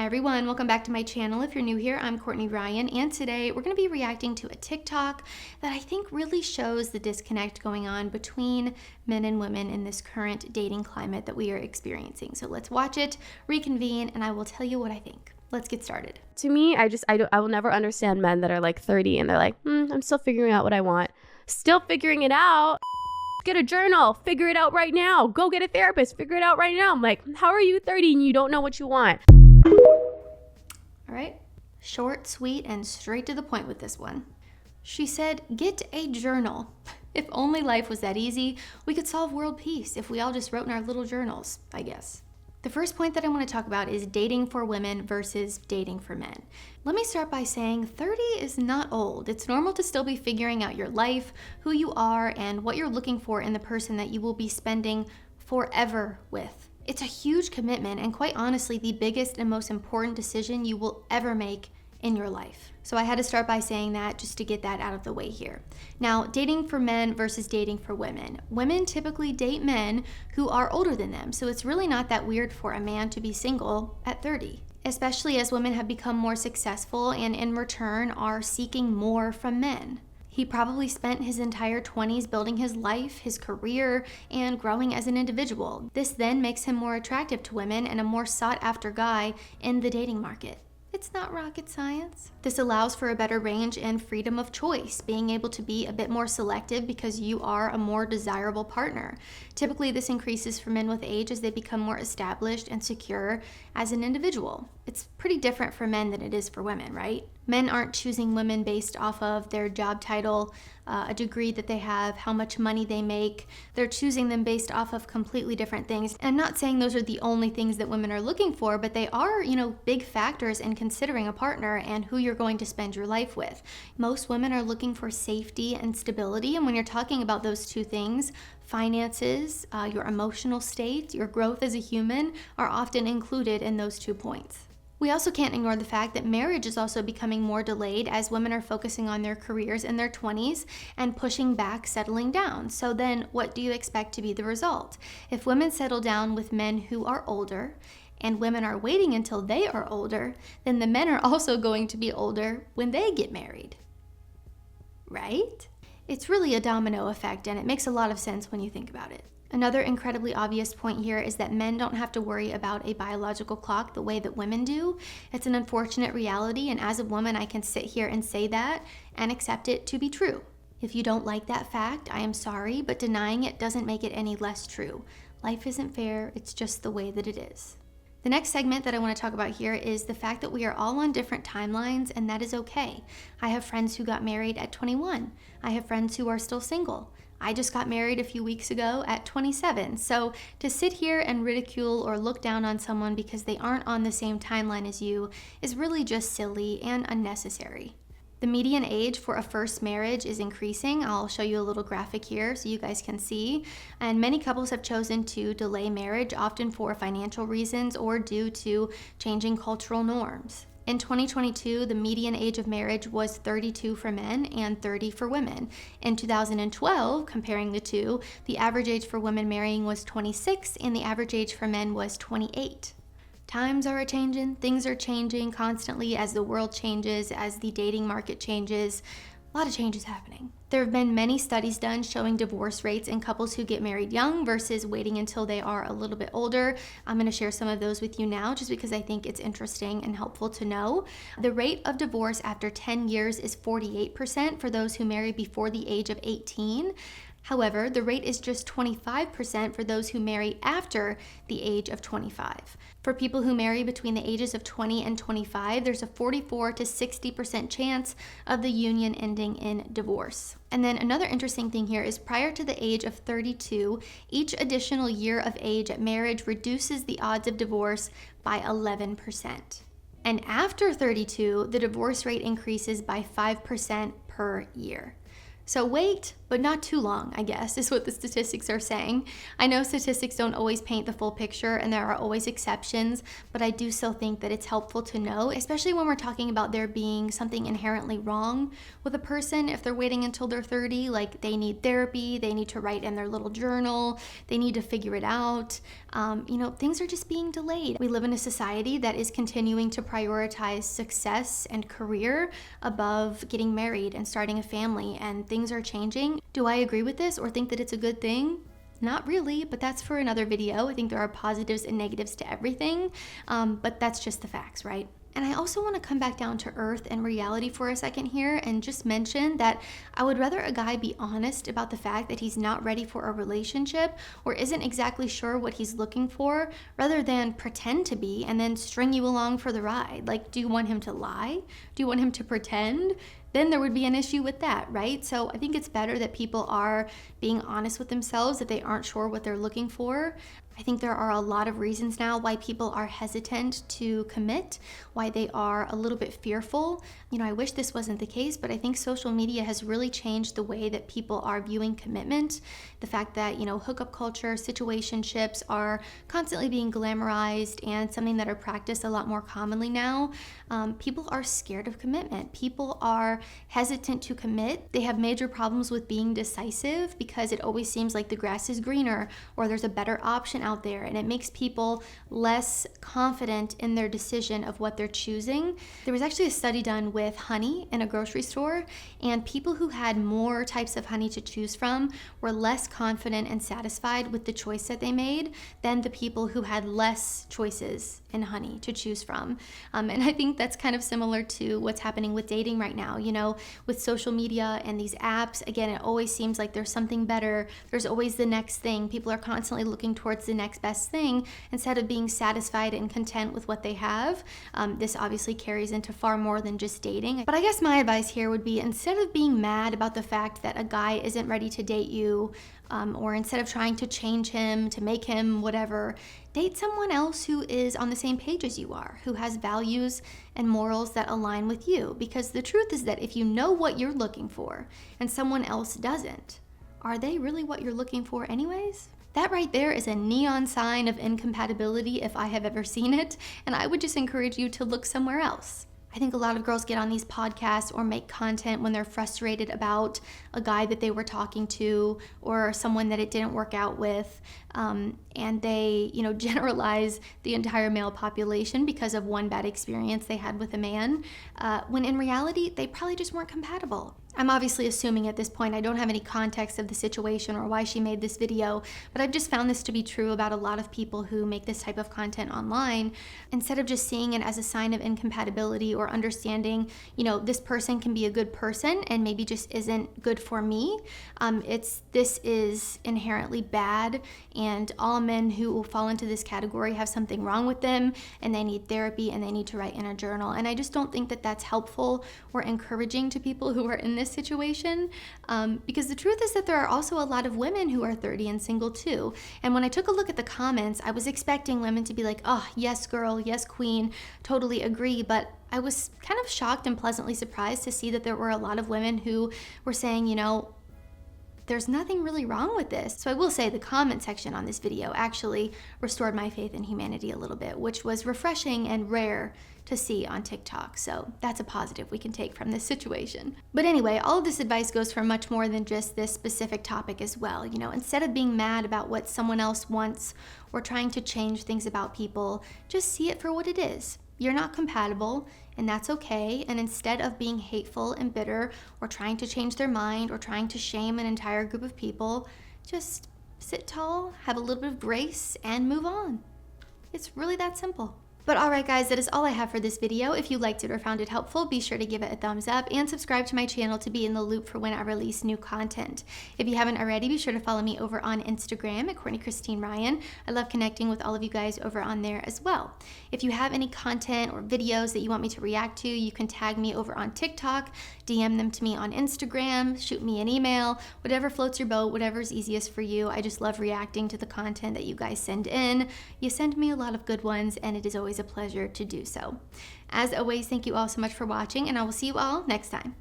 Hi everyone, welcome back to my channel. If you're new here, I'm Courtney Ryan, and today we're going to be reacting to a TikTok that I think really shows the disconnect going on between men and women in this current dating climate that we are experiencing. So let's watch it, reconvene, and I will tell you what I think. Let's get started. To me, I will never understand men that are like 30 and they're like, I'm still figuring out what I want. Still figuring it out. Get a journal, figure it out right now. Go get a therapist, figure it out right now. I'm like, how are you 30 and you don't know what you want? All right, short, sweet, and straight to the point with this one. She said, get a journal. If only life was that easy, we could solve world peace if we all just wrote in our little journals, I guess. The first point that I want to talk about is dating for women versus dating for men. Let me start by saying 30 is not old. It's normal to still be figuring out your life, who you are, and what you're looking for in the person that you will be spending forever with. It's a huge commitment and quite honestly, the biggest and most important decision you will ever make in your life. So I had to start by saying that just to get that out of the way here. Now, dating for men versus dating for women. Women typically date men who are older than them, so it's really not that weird for a man to be single at 30, especially as women have become more successful and in return are seeking more from men. He probably spent his entire 20s building his life, his career, and growing as an individual. This then makes him more attractive to women and a more sought-after guy in the dating market. It's not rocket science. This allows for a better range and freedom of choice, being able to be a bit more selective because you are a more desirable partner. Typically, this increases for men with age as they become more established and secure as an individual. It's pretty different for men than it is for women, right? Men aren't choosing women based off of their job title, a degree that they have, how much money they make. They're choosing them based off of completely different things. And I'm not saying those are the only things that women are looking for, but they are, big factors in considering a partner and who you're going to spend your life with. Most women are looking for safety and stability. And when you're talking about those two things, finances, your emotional state, your growth as a human are often included in those 2 points. We also can't ignore the fact that marriage is also becoming more delayed as women are focusing on their careers in their 20s and pushing back settling down. So then what do you expect to be the result? If women settle down with men who are older and women are waiting until they are older, then the men are also going to be older when they get married. Right? It's really a domino effect, and it makes a lot of sense when you think about it. Another incredibly obvious point here is that men don't have to worry about a biological clock the way that women do. It's an unfortunate reality, and as a woman, I can sit here and say that and accept it to be true. If you don't like that fact, I am sorry, but denying it doesn't make it any less true. Life isn't fair, it's just the way that it is. The next segment that I want to talk about here is the fact that we are all on different timelines, and that is okay. I have friends who got married at 21. I have friends who are still single. I just got married a few weeks ago at 27. So to sit here and ridicule or look down on someone because they aren't on the same timeline as you is really just silly and unnecessary. The median age for a first marriage is increasing. I'll show you a little graphic here so you guys can see. And many couples have chosen to delay marriage, often for financial reasons or due to changing cultural norms. In 2022, the median age of marriage was 32 for men and 30 for women. In 2012, comparing the two, the average age for women marrying was 26 and the average age for men was 28. Times are a-changing, things are changing constantly as the world changes, as the dating market changes. A lot of changes happening. There have been many studies done showing divorce rates in couples who get married young versus waiting until they are a little bit older. I'm going to share some of those with you now just because I think it's interesting and helpful to know. The rate of divorce after 10 years is 48% for those who marry before the age of 18. However, the rate is just 25% for those who marry after the age of 25. For people who marry between the ages of 20 and 25, there's a 44 to 60% chance of the union ending in divorce. And then another interesting thing here is prior to the age of 32, each additional year of age at marriage reduces the odds of divorce by 11%. And after 32, the divorce rate increases by 5% per year. So wait, but not too long, I guess, is what the statistics are saying. I know statistics don't always paint the full picture and there are always exceptions, but I do still think that it's helpful to know, especially when we're talking about there being something inherently wrong with a person. If they're waiting until they're 30, like they need therapy, they need to write in their little journal, they need to figure it out. Things are just being delayed. We live in a society that is continuing to prioritize success and career above getting married and starting a family, and things are changing. Do I agree with this or think that it's a good thing? Not really, but that's for another video. I think there are positives and negatives to everything, but that's just the facts, right? And I also want to come back down to earth and reality for a second here and just mention that I would rather a guy be honest about the fact that he's not ready for a relationship or isn't exactly sure what he's looking for, rather than pretend to be and then string you along for the ride. Like, do you want him to lie? Do you want him to pretend? Then there would be an issue with that, right? So I think it's better that people are being honest with themselves if they aren't sure what they're looking for. I think there are a lot of reasons now why people are hesitant to commit, why they are a little bit fearful. I wish this wasn't the case, but I think social media has really changed the way that people are viewing commitment. The fact that, hookup culture, situationships are constantly being glamorized and something that are practiced a lot more commonly now. People are scared of commitment. People are hesitant to commit. They have major problems with being decisive because it always seems like the grass is greener or there's a better option out there, and it makes people less confident in their decision of what they're choosing. There was actually a study done with honey in a grocery store, and people who had more types of honey to choose from were less confident and satisfied with the choice that they made than the people who had less choices in honey to choose from. And I think that's kind of similar to what's happening with dating right now. With social media and these apps, again, it always seems like there's something better. There's always the next thing. People are constantly looking towards the next best thing instead of being satisfied and content with what they have. This obviously carries into far more than just dating. But I guess my advice here would be, instead of being mad about the fact that a guy isn't ready to date you, or instead of trying to change him, to make him whatever, date someone else who is on the same page as you are, who has values and morals that align with you. Because the truth is that if you know what you're looking for and someone else doesn't, are they really what you're looking for anyways? That right there is a neon sign of incompatibility if I have ever seen it, and I would just encourage you to look somewhere else. I think a lot of girls get on these podcasts or make content when they're frustrated about a guy that they were talking to or someone that it didn't work out with, and they, generalize the entire male population because of one bad experience they had with a man, when in reality, they probably just weren't compatible. I'm obviously assuming at this point. I don't have any context of the situation or why she made this video, but I've just found this to be true about a lot of people who make this type of content online. Instead of just seeing it as a sign of incompatibility or understanding, this person can be a good person and maybe just isn't good for me, this is inherently bad, and all men who fall into this category have something wrong with them and they need therapy and they need to write in a journal. And I just don't think that that's helpful or encouraging to people who are in this situation, because the truth is that there are also a lot of women who are 30 and single too. And when I took a look at the comments, I was expecting women to be like, oh, yes, girl, yes, queen, totally agree. But I was kind of shocked and pleasantly surprised to see that there were a lot of women who were saying, there's nothing really wrong with this. So I will say the comment section on this video actually restored my faith in humanity a little bit, which was refreshing and rare to see on TikTok. So that's a positive we can take from this situation. But anyway, all of this advice goes for much more than just this specific topic as well. Instead of being mad about what someone else wants or trying to change things about people, just see it for what it is. You're not compatible, and that's okay. And instead of being hateful and bitter or trying to change their mind or trying to shame an entire group of people, just sit tall, have a little bit of grace, and move on. It's really that simple. But alright guys, that is all I have for this video. If you liked it or found it helpful, be sure to give it a thumbs up and subscribe to my channel to be in the loop for when I release new content. If you haven't already, be sure to follow me over on Instagram at Courtney Christine Ryan. I love connecting with all of you guys over on there as well. If you have any content or videos that you want me to react to, you can tag me over on TikTok, DM them to me on Instagram, shoot me an email, whatever floats your boat, whatever's easiest for you. I just love reacting to the content that you guys send in. You send me a lot of good ones, and it is always a pleasure to do so. As always, thank you all so much for watching, and I will see you all next time.